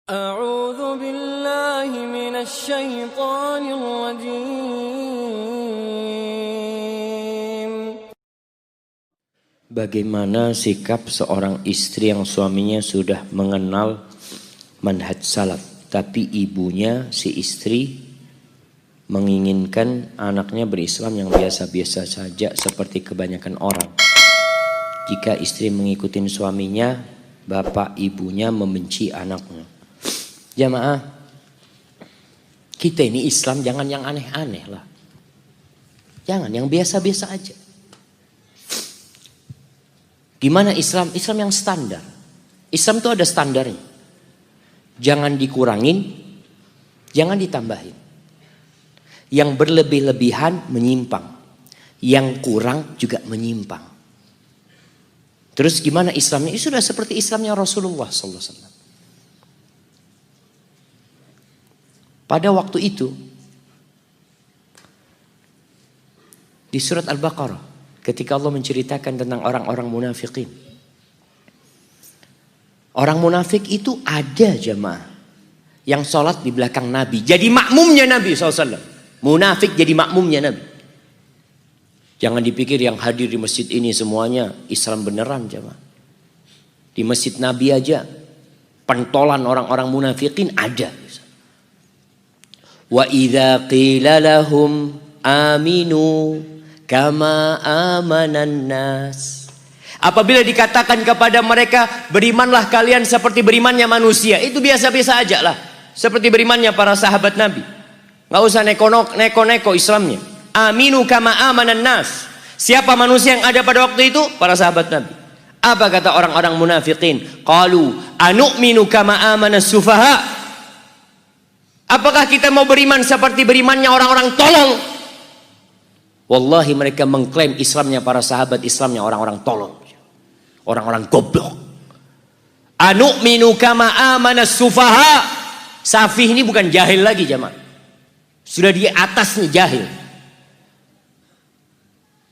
أعوذ بالله من الشيطان الرجيم. Bagaimana sikap seorang istri yang suaminya sudah mengenal manhaj salaf, tapi ibunya si istri menginginkan anaknya berislam yang biasa-biasa saja seperti kebanyakan orang. Jika istri mengikuti suaminya, bapak ibunya membenci anaknya. Jamaah, kita ini Islam jangan yang aneh-aneh lah. Jangan yang biasa-biasa aja. Gimana Islam? Islam yang standar. Islam itu ada standarnya. Jangan dikurangin, jangan ditambahin. Yang berlebih-lebihan menyimpang. Yang kurang juga menyimpang. Terus gimana Islamnya? Sudah seperti Islamnya Rasulullah SAW. Pada waktu itu, di surat Al-Baqarah, ketika Allah menceritakan tentang orang-orang munafikin. Orang munafik itu ada jamaah yang sholat di belakang Nabi. Jadi makmumnya Nabi SAW. Munafik jadi makmumnya Nabi. Jangan dipikir yang hadir di masjid ini semuanya Islam beneran jamaah. Di masjid Nabi aja pentolan orang-orang munafikin ada. Wa idza qila lahum aminu kama amanan nas. Apabila dikatakan kepada mereka berimanlah kalian seperti berimannya manusia, itu biasa-biasa aja lah. Seperti berimannya para sahabat Nabi. Gak usah neko-neko Islamnya. Aminu kama amanan nas. Siapa manusia yang ada pada waktu itu? Para sahabat Nabi. Apa kata orang-orang munafikin? Qalu anu'minu kama amanas sufaha. Apakah kita mau beriman seperti berimannya orang-orang tolol? Wallahi mereka mengklaim Islamnya para sahabat, Islamnya orang-orang tolol. Orang-orang goblok. Anu'minu kama amanas sufaha. Safih ini bukan jahil lagi jamaah. Sudah di atasnya jahil.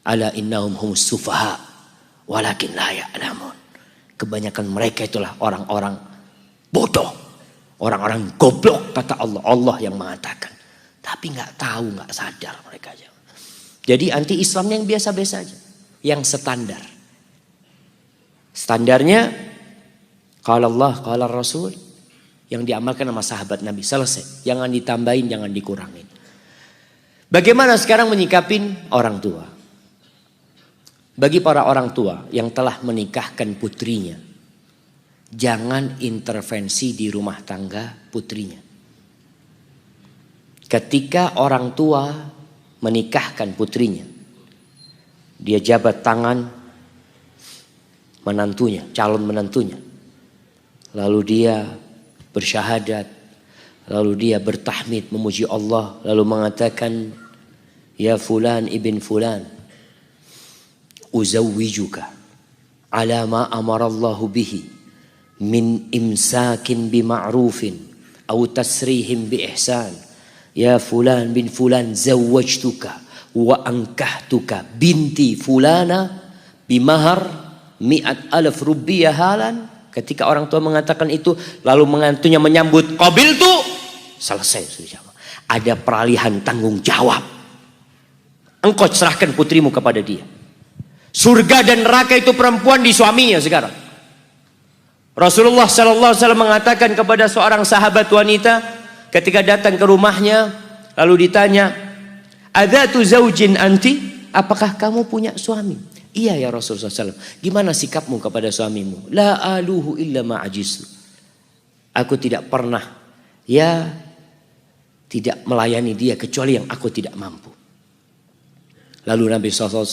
Ala innahum humus sufaha walakin la ya'lamun. Kebanyakan mereka itulah orang-orang bodoh. Orang-orang goblok kata Allah. Allah yang mengatakan. Tapi gak tahu, gak sadar mereka aja. Jadi anti Islamnya yang biasa-biasa aja. Yang standar. Standarnya qala Allah, qala Rasul. Yang diamalkan sama sahabat Nabi. Selesai. Jangan ditambahin, jangan dikurangin. Bagaimana sekarang menyikapin orang tua? Bagi para orang tua yang telah menikahkan putrinya, jangan intervensi di rumah tangga putrinya. Ketika orang tua menikahkan putrinya, dia jabat tangan menantunya, calon menantunya. Lalu dia bersyahadat, lalu dia bertahmid memuji Allah, lalu mengatakan, ya fulan ibn fulan, uzawwijuka ala ma amarallahu bihi min imsakin bima'rufin atau tasrihim biihsan. Ya fulan bin fulan zawwajtuka wa ankahtuka binti fulana bimahar 100,000 rupiah halan. Ketika orang tua mengatakan itu, lalu menantunya menyambut qabiltu, selesai sudah. Ada peralihan tanggung jawab. Engkau serahkan putrimu kepada dia. Surga dan neraka itu perempuan di suaminya sekarang. Rasulullah SAW mengatakan kepada seorang sahabat wanita ketika datang ke rumahnya, lalu ditanya, adzatu zaujin anti? Apakah kamu punya suami? Iya ya Rasulullah SAW. Gimana sikapmu kepada suamimu? La aluhu illa ma'ajisu. Aku tidak pernah tidak melayani dia kecuali yang aku tidak mampu. Lalu Nabi SAW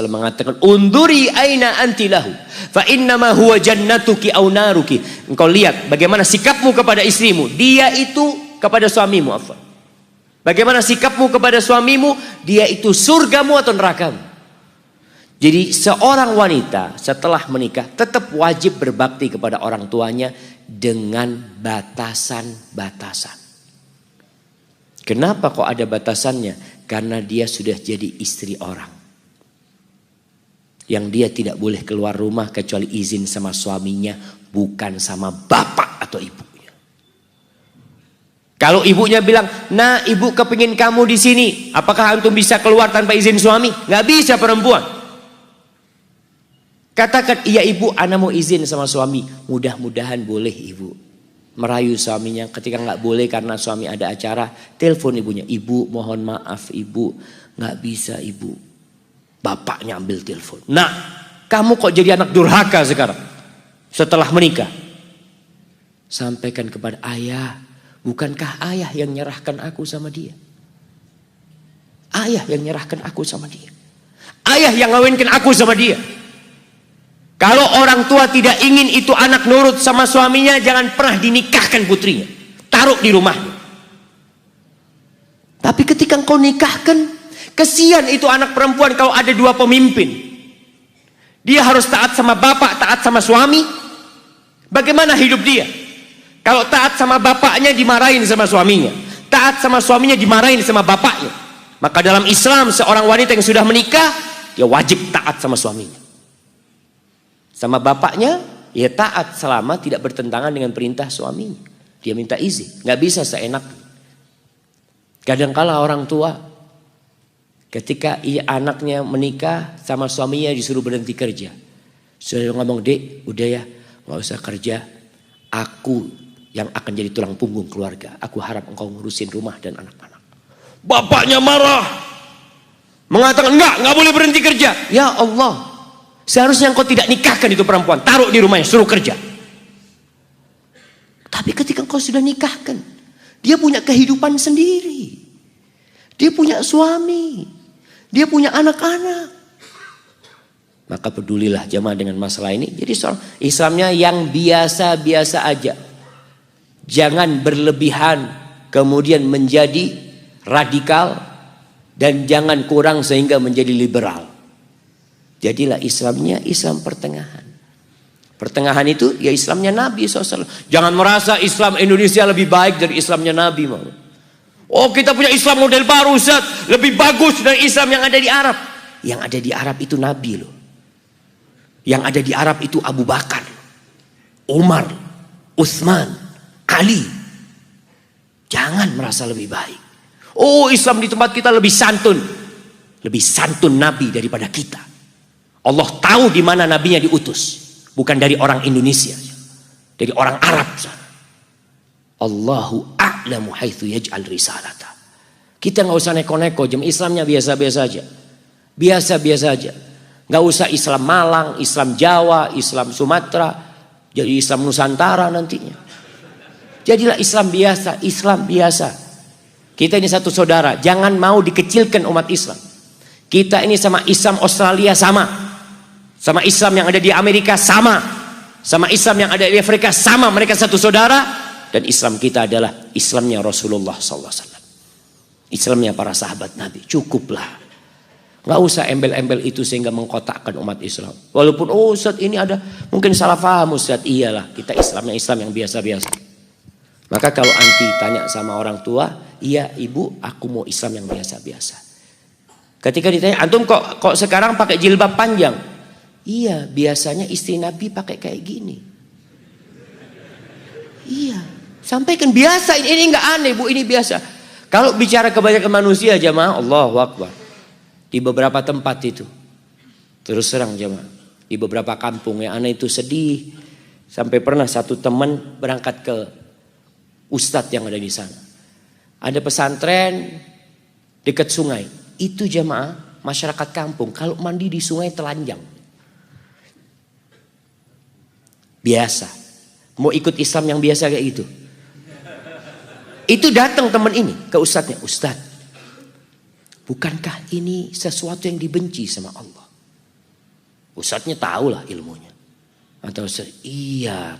mengatakan, unduri aina anti lahu, fa innama huwa jannatuki au naruki. Engkau lihat bagaimana sikapmu kepada istrimu. Dia itu kepada suamimu. Bagaimana sikapmu kepada suamimu. Dia itu surgamu atau nerakamu. Jadi seorang wanita setelah menikah tetap wajib berbakti kepada orang tuanya dengan batasan-batasan. Kenapa kok ada batasannya? Karena dia sudah jadi istri orang. Yang dia tidak boleh keluar rumah kecuali izin sama suaminya, bukan sama bapak atau ibunya. Kalau ibunya bilang, nah ibu kepingin kamu di sini, apakah antum bisa keluar tanpa izin suami? Nggak bisa perempuan. Katakan, iya ibu, ana mau izin sama suami. Mudah-mudahan boleh ibu. Merayu suaminya, ketika nggak boleh karena suami ada acara, telepon ibunya, ibu mohon maaf ibu, nggak bisa ibu. Bapaknya ambil telepon. Nah, kamu kok jadi anak durhaka sekarang setelah menikah? Sampaikan kepada ayah, bukankah ayah yang nyerahkan aku sama dia? Ayah yang nyerahkan aku sama dia. Ayah yang ngawinkan aku sama dia. Kalau orang tua tidak ingin itu anak nurut sama suaminya, jangan pernah dinikahkan putrinya. Taruh di rumahnya. Tapi ketika engkau nikahkan, kesian itu anak perempuan kalau ada dua pemimpin. Dia harus taat sama bapak, taat sama suami. Bagaimana hidup dia? Kalau taat sama bapaknya dimarahin sama suaminya. Taat sama suaminya dimarahin sama bapaknya. Maka dalam Islam seorang wanita yang sudah menikah, dia wajib taat sama suaminya. Sama bapaknya, ya taat selama tidak bertentangan dengan perintah suaminya. Dia minta izin, nggak bisa seenak. Kadangkala orang tua, ketika anaknya menikah sama suaminya disuruh berhenti kerja. Sudah ngomong, dek, udah ya, nggak usah kerja. Aku yang akan jadi tulang punggung keluarga. Aku harap engkau ngurusin rumah dan anak-anak. Bapaknya marah, mengatakan nggak boleh berhenti kerja. Ya Allah. Seharusnya engkau tidak nikahkan itu perempuan. Taruh di rumahnya, suruh kerja. Tapi ketika engkau sudah nikahkan, dia punya kehidupan sendiri. Dia punya suami. Dia punya anak-anak. Maka pedulilah jamaah dengan masalah ini. Jadi soal Islamnya yang biasa-biasa aja. Jangan berlebihan kemudian menjadi radikal. Dan jangan kurang sehingga menjadi liberal. Jadilah Islamnya Islam pertengahan. Pertengahan itu ya Islamnya Nabi SAW. Jangan merasa Islam Indonesia lebih baik dari Islamnya Nabi. Oh kita punya Islam model baru Ustaz, lebih bagus dari Islam yang ada di Arab. Yang ada di Arab itu Nabi loh. Yang ada di Arab itu Abu Bakar, Umar, Utsman, Ali. Jangan merasa lebih baik. Oh Islam di tempat kita lebih santun. Lebih santun Nabi daripada kita. Allah tahu di mana nabinya diutus, bukan dari orang Indonesia, dari orang Arab. Allahu a'lamu haitsu yaj'al risalata. Kita nggak usah neko-neko, Islamnya biasa-biasa aja, biasa-biasa aja. Nggak usah Islam Malang, Islam Jawa, Islam Sumatera, jadi Islam Nusantara nantinya. Jadilah Islam biasa, Islam biasa. Kita ini satu saudara, jangan mau dikecilkan umat Islam. Kita ini sama Islam Australia sama. Sama Islam yang ada di Amerika sama. Sama Islam yang ada di Afrika sama. Mereka satu saudara. Dan Islam kita adalah Islamnya Rasulullah SAW. Islamnya para sahabat Nabi. Cukuplah. Gak usah embel-embel itu sehingga mengkotakkan umat Islam. Walaupun Ustaz ini ada mungkin salah paham Ustaz. Iyalah kita Islamnya Islam yang biasa-biasa. Maka kalau anti tanya sama orang tua, iya ibu aku mau Islam yang biasa-biasa. Ketika ditanya, antum kok sekarang pakai jilbab panjang? Iya, biasanya istri Nabi pakai kayak gini. Iya, sampaikan biasa, ini nggak aneh bu, ini biasa. Kalau bicara kebanyakan manusia jamaah, Allahu Akbar. Di beberapa tempat itu, terus terang jamaah, di beberapa kampung yang aneh itu sedih. Sampai pernah satu teman berangkat ke ustadz yang ada di sana. Ada pesantren dekat sungai. Itu jamaah masyarakat kampung kalau mandi di sungai telanjang. Biasa. Mau ikut Islam yang biasa kayak gitu. Itu datang teman ini ke ustadznya. Ustadz, bukankah ini sesuatu yang dibenci sama Allah? Ustadznya tahulah ilmunya. Atau iya,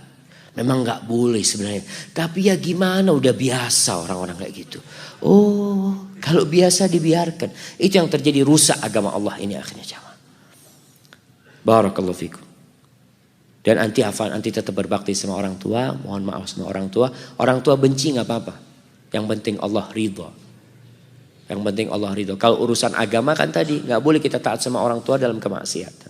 memang nggak boleh sebenarnya. Tapi ya gimana, udah biasa orang-orang kayak gitu. Oh, kalau biasa dibiarkan. Itu yang terjadi, rusak agama Allah ini akhirnya jamaah. Barakallahu fikum. Dan anti tetap berbakti sama orang tua. Mohon maaf sama orang tua. Orang tua benci gak apa-apa. Yang penting Allah ridho. Yang penting Allah ridho. Kalau urusan agama kan tadi gak boleh kita taat sama orang tua dalam kemaksiatan.